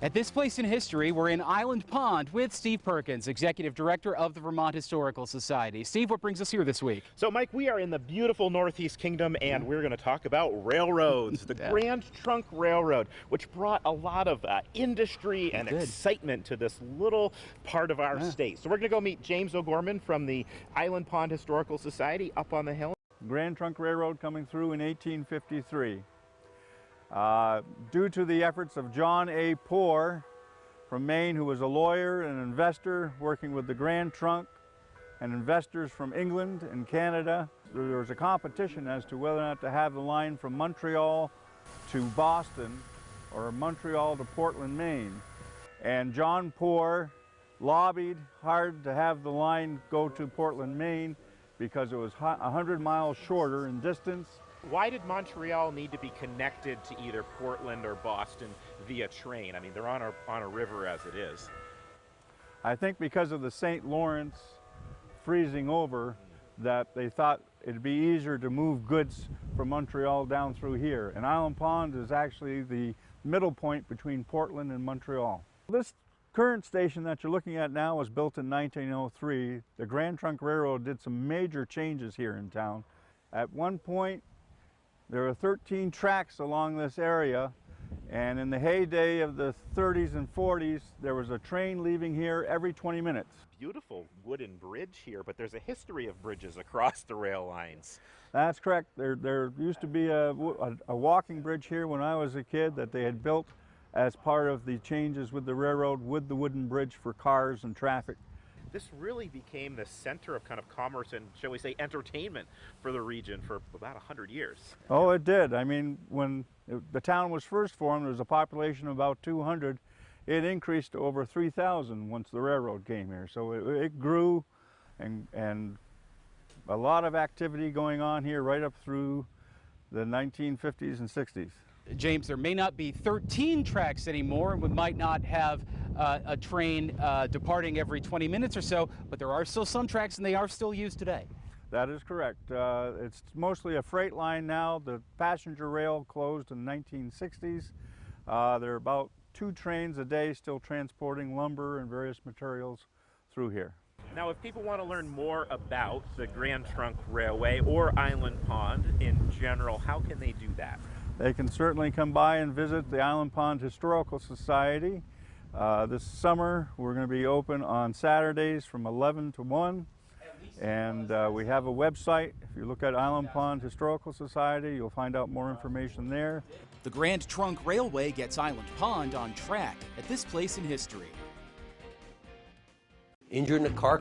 At this place in history, we're in Island Pond with Steve Perkins, Executive Director of the Vermont Historical Society. Steve, what brings us here this week? So, Mike, we are in the beautiful Northeast Kingdom, and we're going to talk about railroads. The Grand Trunk Railroad, which brought a lot of industry and excitement to this little part of our state. So we're going to go meet James O'Gorman from the Island Pond Historical Society up on the hill. Grand Trunk Railroad coming through in 1853. Due to the efforts of John A. Poor from Maine, who was a lawyer and investor working with the Grand Trunk and investors from England and Canada, there was a competition as to whether or not to have the line from Montreal to Boston or Montreal to Portland, Maine. And John Poor lobbied hard to have the line go to Portland, Maine, because it was 100 miles shorter in distance. Why did Montreal need to be connected to either Portland or Boston via train? I mean, they're on a river as it is. I think because of the St. Lawrence freezing over, that they thought it'd be easier to move goods from Montreal down through here. And Island Pond is actually the middle point between Portland and Montreal. This current station that you're looking at now was built in 1903. The Grand Trunk Railroad did some major changes here in town. At one point, there were 13 tracks along this area, and in the heyday of the 30s and 40s, there was a train leaving here every 20 minutes. Beautiful wooden bridge here, but there's a history of bridges across the rail lines. That's correct. There used to be a walking bridge here when I was a kid that they had built as part of the changes with the railroad, with the wooden bridge for cars and traffic. This really became the center of kind of commerce and, shall we say, entertainment for the region for about 100 years. Oh, it did. I mean, when the town was first formed, there was a population of about 200. It increased to over 3,000 once the railroad came here. So it grew, and a lot of activity going on here right up through the 1950s and 60s. James, there may not be 13 tracks anymore, and we might not have a train departing every 20 minutes or so, but there are still some tracks, and they are still used today. That is correct. It's mostly a freight line now. The passenger rail closed in the 1960s. There are about 2 trains a day still transporting lumber and various materials through here. Now, if people want to learn more about the Grand Trunk Railway or Island Pond in general, how can they do that? They can certainly come by and visit the Island Pond Historical Society. This summer we're going to be open on Saturdays from 11 to 1, and we have a website. If you look at Island Pond Historical Society, you'll find out more information there. The Grand Trunk Railway gets Island Pond on track at this place in history. Injured in a car crash?